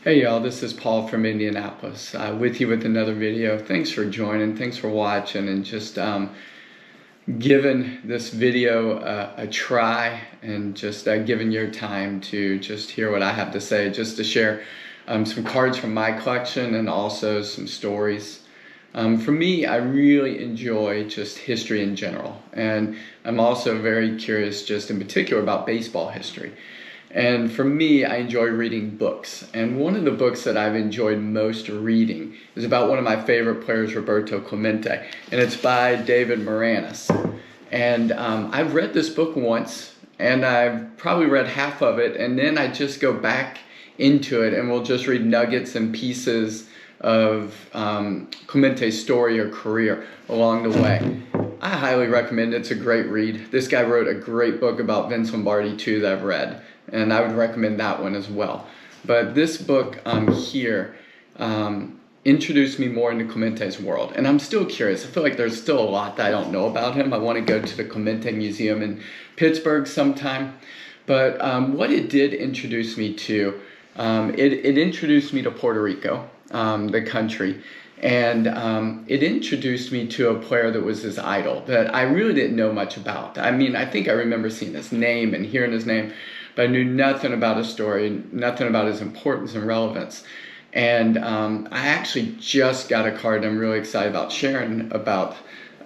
Hey y'all, this is Paul from Indianapolis with you with another video. Thanks for joining, thanks for watching, and just giving this video a try, and just giving your time to just hear what I have to say, just to share some cards from my collection and also some stories. For me, I really enjoy just history in general, and I'm also very curious just in particular about baseball history. And for me, I enjoy reading books. And one of the books that I've enjoyed most reading is about one of my favorite players, Roberto Clemente. And it's by David Moranis. And I've read this book once, and I've probably read half of it, and then I just go back into it and we'll just read nuggets and pieces of Clemente's story or career along the way. I highly recommend it. It's a great read. This guy wrote a great book about Vince Lombardi too that I've read, and I would recommend that one as well. But this book here introduced me more into Clemente's world, and I'm still curious. I feel like there's still a lot that I don't know about him. I want to go to the Clemente Museum in Pittsburgh sometime. But what it did introduce me to, it introduced me to Puerto Rico, the country. And it introduced me to a player that was his idol that I really didn't know much about. I mean, I think I remember seeing his name and hearing his name, but I knew nothing about his story, nothing about his importance and relevance. And I actually just got a card I'm really excited about sharing about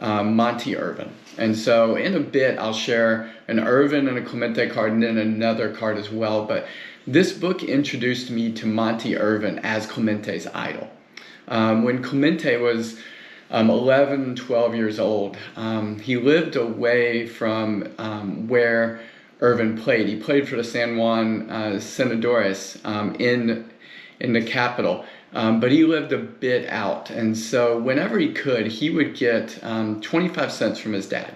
Monte Irvin. And so in a bit, I'll share an Irvin and a Clemente card and then another card as well. But this book introduced me to Monte Irvin as Clemente's idol. When Clemente was 11, 12 years old, he lived away from where Irvin played. He played for the San Juan Senadores in the capital, but he lived a bit out. And so whenever he could, he would get 25 cents from his dad.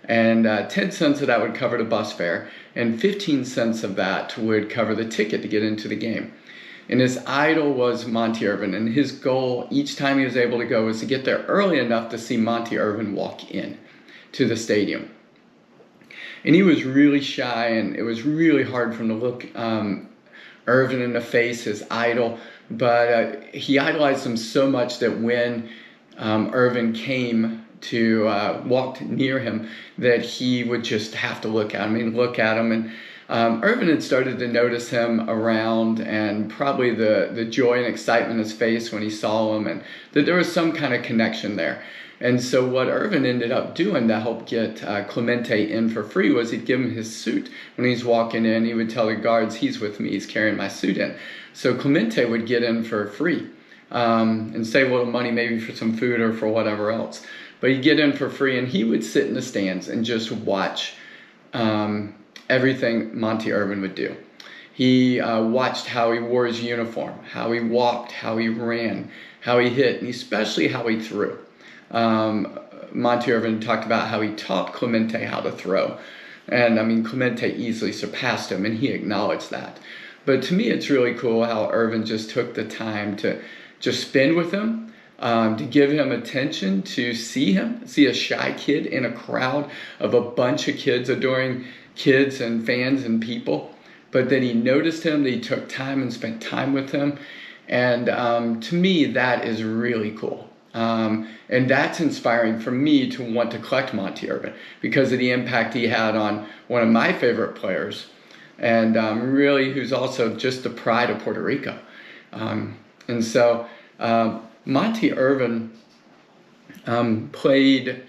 And 10 cents of that would cover the bus fare, and 15 cents of that would cover the ticket to get into the game. And his idol was Monte Irvin, and his goal each time he was able to go was to get there early enough to see Monte Irvin walk in to the stadium. And he was really shy, and it was really hard for him to look Irvin in the face, his idol, but he idolized him so much that when Irvin came to walk near him, that he would just have to look at him and look at him. And Irvin had started to notice him around, and probably the joy and excitement in his face when he saw him, and that there was some kind of connection there. And so what Irvin ended up doing to help get Clemente in for free was he'd give him his suit. When he's walking in, he would tell the guards, "He's with me, he's carrying my suit in." So Clemente would get in for free and save a little money maybe for some food or for whatever else. But he'd get in for free, and he would sit in the stands and just watch everything Monte Irvin would do. He watched how he wore his uniform, how he walked, how he ran, how he hit, and especially how he threw. Monte Irvin talked about how he taught Clemente how to throw. And I mean, Clemente easily surpassed him, and he acknowledged that. But to me, it's really cool how Irvin just took the time to just spend with him, to give him attention, to see a shy kid in a crowd of a bunch of kids, adoring kids and fans and people. But then he noticed him, that he took time and spent time with him. And to me, that is really cool. And that's inspiring for me to want to collect Monte Irvin because of the impact he had on one of my favorite players, and really who's also just the pride of Puerto Rico. And so Monte Irvin played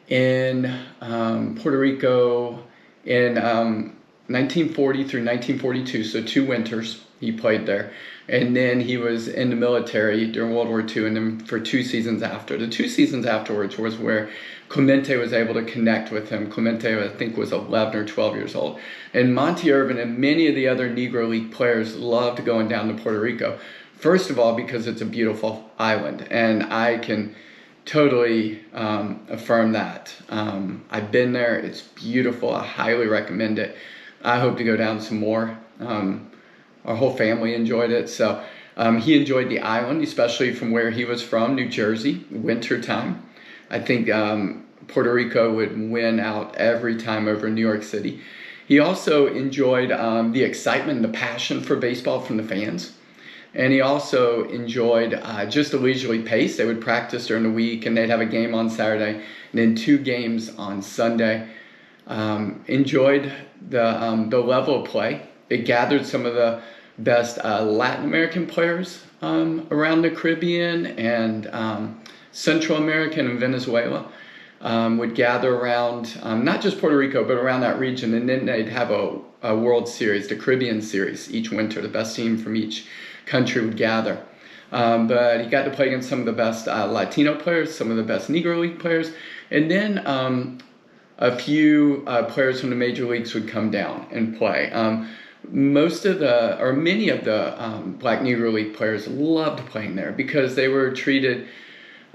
in Puerto Rico in 1940 through 1942, so 2 winters he played there. And then he was in the military during World War II, and then for 2 seasons after. The 2 seasons afterwards was where Clemente was able to connect with him. Clemente, I think, was 11 or 12 years old. And Monte Irvin and many of the other Negro League players loved going down to Puerto Rico. First of all, because it's a beautiful island, and I can totally affirm that. I've been there. It's beautiful. I highly recommend it. I hope to go down some more. Our whole family enjoyed it. So he enjoyed the island, especially from where he was from, New Jersey, winter time. I think Puerto Rico would win out every time over New York City. He also enjoyed the excitement and the passion for baseball from the fans. And he also enjoyed just a leisurely pace. They would practice during the week, and they'd have a game on Saturday, and then 2 games on Sunday. Enjoyed the level of play. It gathered some of the best Latin American players around the Caribbean and Central America and Venezuela. Would gather around not just Puerto Rico, but around that region, and then they'd have a World Series, the Caribbean Series, each winter. The best team from each country would gather. But he got to play against some of the best Latino players, some of the best Negro League players, and then a few players from the major leagues would come down and play. Many of the Black Negro League players loved playing there because they were treated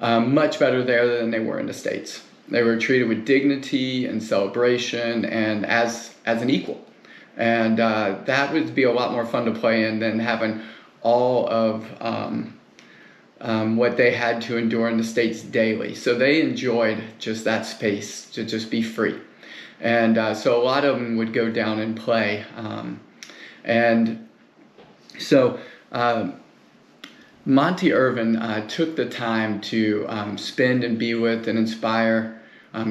much better there than they were in the States. They were treated with dignity and celebration and as an equal. And that would be a lot more fun to play in than having all of what they had to endure in the States daily. So they enjoyed just that space to just be free. And so a lot of them would go down and play. Monty Irvin took the time to spend and be with and inspire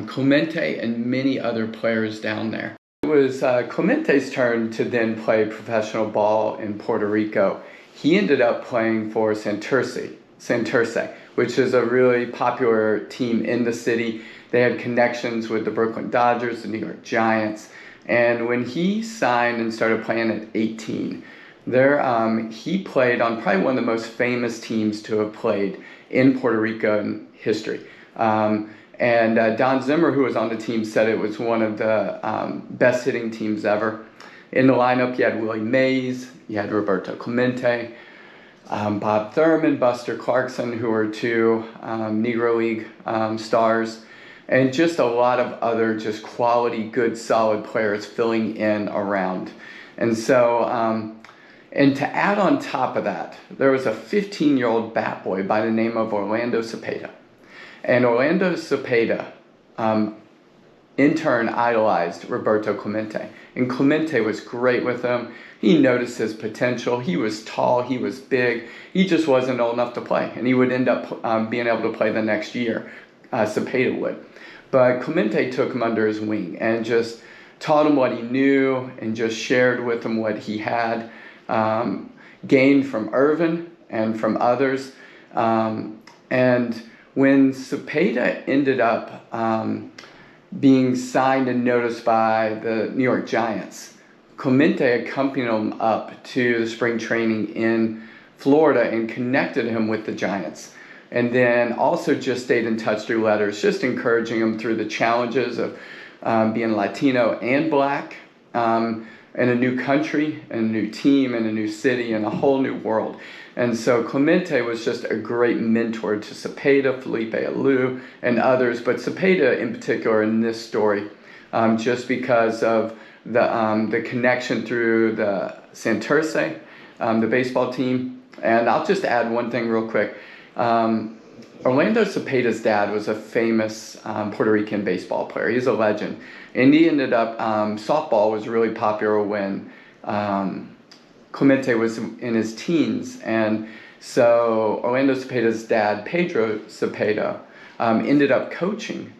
Clemente and many other players down there. It was Clemente's turn to then play professional ball in Puerto Rico. He ended up playing for Santurce, which is a really popular team in the city. They had connections with the Brooklyn Dodgers, the New York Giants, and when he signed and started playing at 18, he played on probably one of the most famous teams to have played in Puerto Rico in history. And Don Zimmer, who was on the team, said it was one of the best hitting teams ever. In the lineup, you had Willie Mays, you had Roberto Clemente, Bob Thurman, Buster Clarkson, who were 2 Negro League stars, and just a lot of other just quality, good, solid players filling in around. And so, and to add on top of that, there was a 15-year-old bat boy by the name of Orlando Cepeda. And Orlando Cepeda, in turn, idolized Roberto Clemente. And Clemente was great with him. He noticed his potential. He was tall. He was big. He just wasn't old enough to play. And he would end up being able to play the next year. Cepeda would. But Clemente took him under his wing and just taught him what he knew and just shared with him what he had gained from Irvin and from others. And when Cepeda ended up being signed and noticed by the New York Giants, Clemente accompanied him up to the spring training in Florida and connected him with the Giants. And then also just stayed in touch through letters, just encouraging him through the challenges of being Latino and Black in a new country, and a new team, and a new city, and a whole new world. And so Clemente was just a great mentor to Cepeda, Felipe Alou, and others, but Cepeda in particular in this story, just because of the connection through the Santurce, the baseball team. And I'll just add one thing real quick. Orlando Cepeda's dad was a famous Puerto Rican baseball player. He's a legend. And he ended up, softball was really popular when Clemente was in his teens. And so Orlando Cepeda's dad, Pedro Cepeda, ended up coaching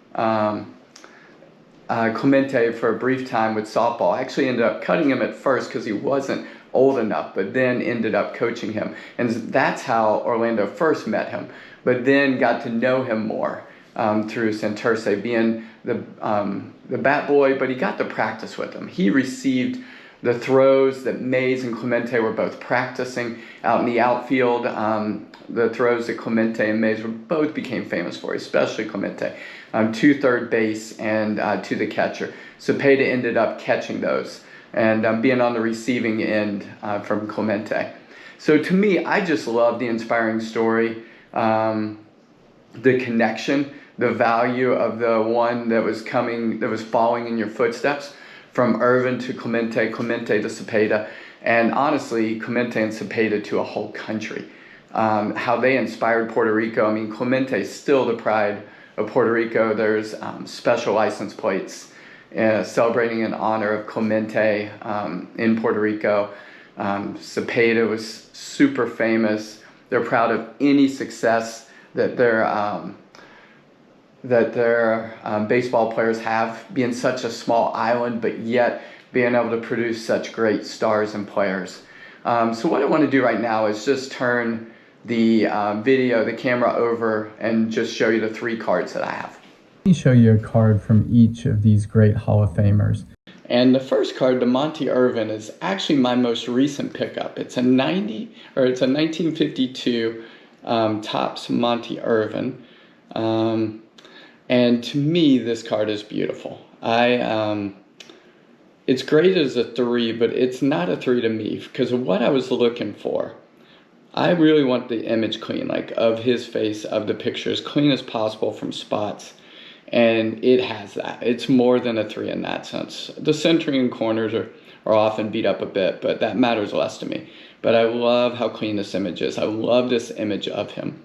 Clemente for a brief time with softball. Actually ended up cutting him at first because he wasn't old enough, but then ended up coaching him. And that's how Orlando first met him, but then got to know him more through Santurce, being the bat boy, but he got to practice with him. He received the throws that Mays and Clemente were both practicing out in the outfield, the throws that Clemente and Mays both became famous for, especially Clemente, to third base and to the catcher. Cepeda ended up catching those and being on the receiving end from Clemente. So to me, I just love the inspiring story, the connection, the value of the one that was coming, that was following in your footsteps, from Irvin to Clemente, Clemente to Cepeda, and honestly, Clemente and Cepeda to a whole country. How they inspired Puerto Rico. I mean, Clemente is still the pride of Puerto Rico. There's special license plates celebrating in honor of Clemente in Puerto Rico. Cepeda was super famous. They're proud of any success that their baseball players have, being such a small island, but yet being able to produce such great stars and players. So what I want to do right now is just turn the the camera over, and just show you the 3 cards that I have. Let me show you a card from each of these great Hall of Famers. And the first card, the Monty Irvin, is actually my most recent pickup. It's a 1952 Topps Monty Irvin. And to me, this card is beautiful. It's great as a 3, but it's not a 3 to me because of what I was looking for. I really want the image clean, like of his face, of the picture, as clean as possible from spots. And it has that. It's more than a 3 in that sense. The centering and corners are often beat up a bit, but that matters less to me. But I love how clean this image is. I love this image of him.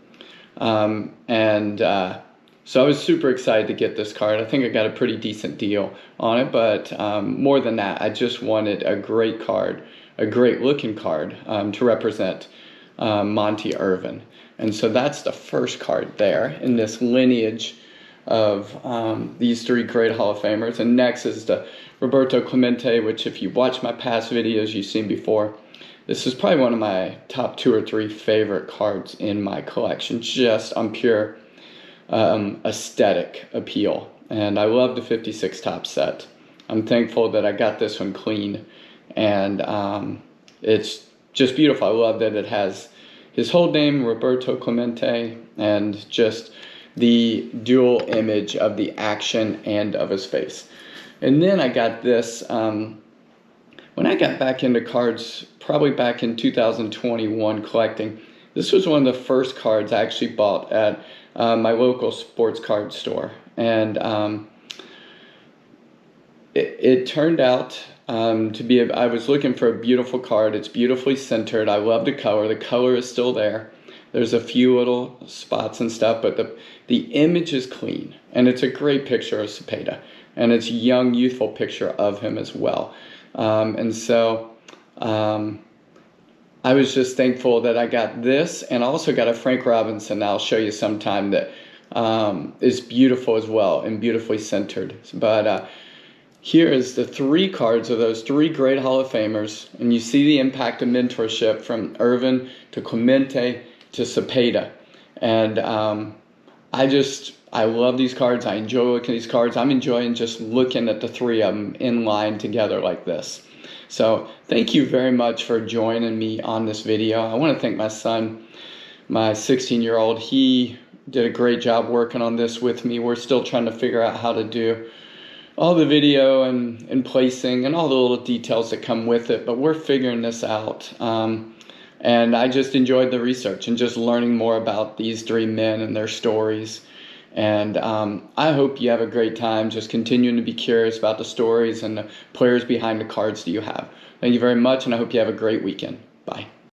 So I was super excited to get this card. I think I got a pretty decent deal on it, but more than that, I just wanted a great card, a great looking card to represent Monty Irvin. And so that's the first card there in this lineage of these 3 great Hall of Famers. And next is the Roberto Clemente, which if you watch my past videos, you've seen before. This is probably one of my top 2 or 3 favorite cards in my collection, just on pure aesthetic appeal. And I love the 56 Topps set. I'm thankful that I got this one clean, and it's just beautiful. I love that it has his whole name, Roberto Clemente, and just the dual image of the action and of his face. And then I got this when I got back into cards, probably back in 2021 collecting. This was one of the first cards I actually bought at my local sports card store. And it turned out to be, I was looking for a beautiful card. It's beautifully centered. I love the color. The color is still there. There's a few little spots and stuff, but the image is clean. And it's a great picture of Cepeda. And it's a young, youthful picture of him as well. I was just thankful that I got this, and also got a Frank Robinson I'll show you sometime that is beautiful as well and beautifully centered. But here is the 3 cards of those 3 great Hall of Famers, and you see the impact of mentorship from Irvin to Clemente to Cepeda. And I love these cards. I enjoy looking at these cards. I'm enjoying just looking at the 3 of them in line together like this. So thank you very much for joining me on this video. I want to thank my son, my 16-year-old. He did a great job working on this with me. We're still trying to figure out how to do all the video and placing and all the little details that come with it, but we're figuring this out. And I just enjoyed the research and just learning more about these 3 men and their stories. And I hope you have a great time just continuing to be curious about the stories and the players behind the cards that you have. Thank you very much, and I hope you have a great weekend. Bye.